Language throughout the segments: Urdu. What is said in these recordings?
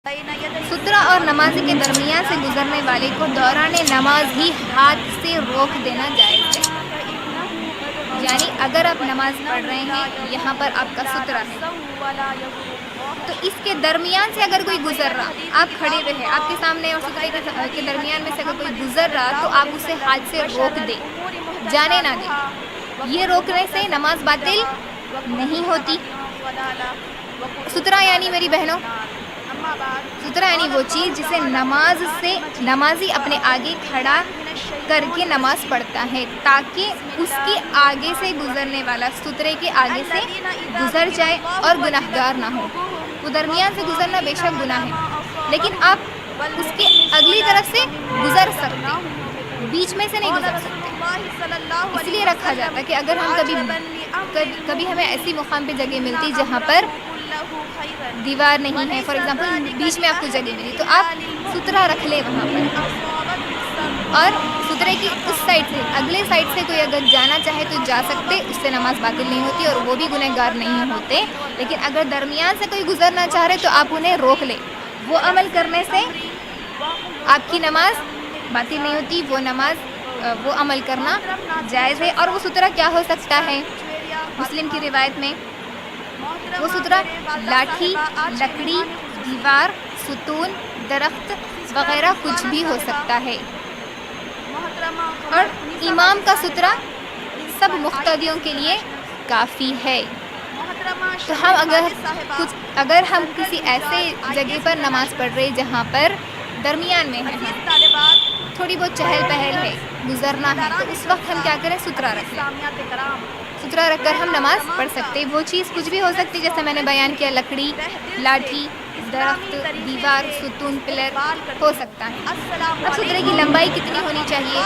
سترہ اور نمازی کے درمیان سے گزرنے والے کو دوران نماز ہی ہاتھ سے روک دینا جائز ہے۔ یعنی اگر آپ نماز پڑھ رہے ہیں، یہاں پر آپ کا سترہ ہے، تو اس کے درمیان سے اگر کوئی گزر رہا، آپ کھڑے رہے، آپ کے سامنے اور سترے کے درمیان میں سے اگر کوئی گزر رہا تو آپ اسے ہاتھ سے روک دیں، جانے نہ دیں۔ یہ روکنے سے نماز باطل نہیں ہوتی۔ سترہ یعنی میری بہنوں، سترہ یعنی وہ چیز جسے نمازی اپنے آگے کھڑا کر کے نماز پڑھتا ہے تاکہ اس کے آگے سے گزرنے والا سترے کے آگے سے گزر جائے اور گناہگار نہ ہو۔ وہ درمیان سے گزرنا بے شک گناہ ہے، لیکن آپ اس کے اگلی طرف سے گزر سکتے، بیچ میں سے نہیں گزر سکتے۔ اس لیے رکھا جاتا ہے کہ اگر ہم کبھی ہمیں ایسی مقام پہ جگہ ملتی جہاں پر دیوار نہیں ہے، فار ایگزامپل بیچ میں آپ کو جگہ ملی، تو آپ سترہ رکھ لیں وہاں پر، اور سترے کی اس سائڈ سے اگلے سائڈ سے کوئی اگر جانا چاہے تو جا سکتے، اس سے نماز باطل نہیں ہوتی اور وہ بھی گنہگار نہیں ہوتے۔ لیکن اگر درمیان سے کوئی گزرنا چاہ رہے تو آپ انہیں روک لیں۔ وہ عمل کرنے سے آپ کی نماز باطل نہیں ہوتی، وہ عمل کرنا جائز ہے۔ اور وہ سترہ کیا ہو سکتا ہے؟ مسلم کی روایت میں وہ سترہ لاٹھی، لکڑی، دیوار، ستون، درخت وغیرہ کچھ بھی ہو سکتا ہے۔ اور امام کا سترہ سب مقتدیوں کے لیے کافی ہے۔ تو اگر ہم کسی ایسے جگہ پر نماز پڑھ رہے جہاں پر درمیان میں ہے، تھوڑی بہت چہل پہل ہے، گزرنا ہے، تو اس وقت ہم کیا کریں؟ سترہ رکھ لیں۔ سترہ رکھ کر ہم نماز پڑھ سکتے۔ وہ چیز کچھ بھی ہو سکتی، جیسے میں نے بیان کیا، لکڑی، لاٹھی، درخت، دیوار، ستون، پلر ہو سکتا ہے۔ اب سترے کی لمبائی کتنی ہونی چاہیے؟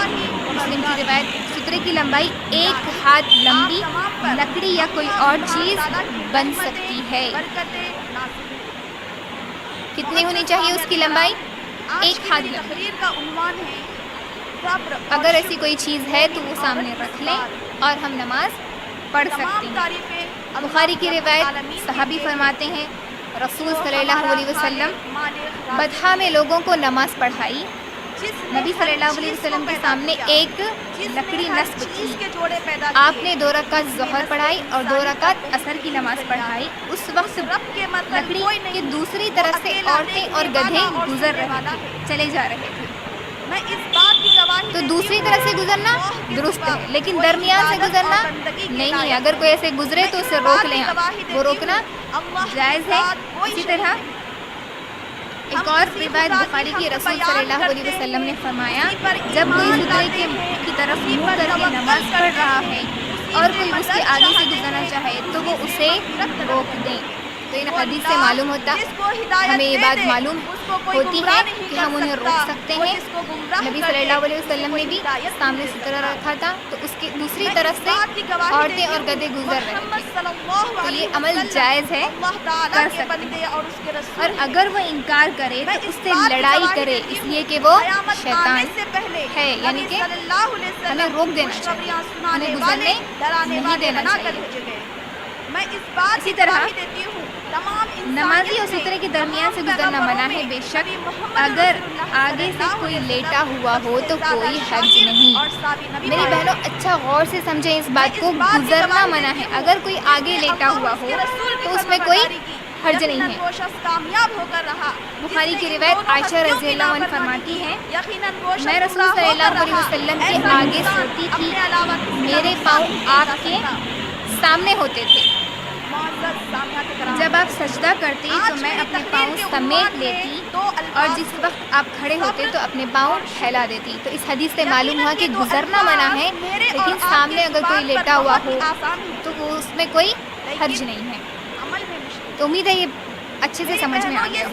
مسلم کی روایت، سترے کی لمبائی 1 ہاتھ لمبی لکڑی یا کوئی اور چیز بن سکتی ہے۔ کتنی ہونی چاہیے اس کی لمبائی؟ 1 ہاتھ لمبی۔ اگر ایسی کوئی چیز ہے تو وہ سامنے رکھ لیں اور ہم نماز پڑھ سکتے ہیں۔ بخاری کی روایت، صحابی فرماتے ہیں رسول صلی اللہ علیہ وسلم بطحا میں لوگوں کو نماز پڑھائی۔ نبی صلی اللہ علیہ وسلم کے سامنے ایک لکڑی نصب تھی، آپ نے 2 رکعت ظہر پڑھائی اور 2 رکعت عصر کی نماز پڑھائی۔ اس وقت لکڑی کے دوسری طرف سے عورتیں اور گدھے گزر رہے تھے، چلے جا رہے تھے۔ تو دوسری طرف سے گزرنا درست ہے، لیکن درمیان سے گزرنا نہیں ہے۔ اگر کوئی ایسے گزرے تو اسے روک لیں، وہ روکنا جائز ہے۔ اسی طرح ایک اور روایت بخاری کی، رسول صلی اللہ علیہ وسلم نے فرمایا جب کوئی سترے کی طرف منہ کر کے نماز پڑھ رہا ہے اور کوئی اس کے آگے سے گزرنا چاہے تو وہ اسے روک دیں۔ تو ان حدیث سے معلوم ہوتا، ہمیں یہ بات معلوم ہوتی ہے کہ ہم انہیں روک سکتے ہیں۔ نبی صلی اللہ علیہ وسلم نے بھی سامنے سترہ رکھا تھا تو اس کی دوسری طرف سے عورتیں اور گدھے گزر رہے تھے، تو یہ عمل جائز ہے، کر سکتے ہیں۔ اور اگر وہ انکار کرے تو اس سے لڑائی کرے، اس لیے کہ وہ شیطان ہے، یعنی کہ ہمیں روک دینا چاہیے، ہمیں گزرنے نہیں دینا چاہیے۔ اسی طرح نمازی اور سترے کے درمیان سے گزرنا منع ہے، بے شک اگر آگے سے کوئی لیٹا ہوا ہو تو کوئی حرج نہیں۔ میری بہنوں اچھا غور سے سمجھیں اس بات کو، گزرنا منع ہے۔ اگر کوئی آگے لیٹا ہوا ہو تو اس میں کوئی حرج نہیں ہے۔ بخاری کی روایت، عائشہ رضی اللہ عنہ فرماتی ہیں میں رسول صلی اللہ علیہ وسلم کے آگے سوتی تھی، میرے پاؤں آپ کے سامنے ہوتے تھے، جب آپ سجدہ کرتے تو میں اپنے پاؤں سمیٹ لیتی اور جس وقت آپ کھڑے ہوتے تو اپنے پاؤں پھیلا دیتی۔ تو اس حدیث سے معلوم ہوا کہ گزرنا منع ہے، لیکن سامنے اگر کوئی لیٹا ہوا ہو تو وہ اس میں کوئی حرج نہیں ہے۔ تو امید ہے یہ اچھے سے سمجھ میں آ گیا۔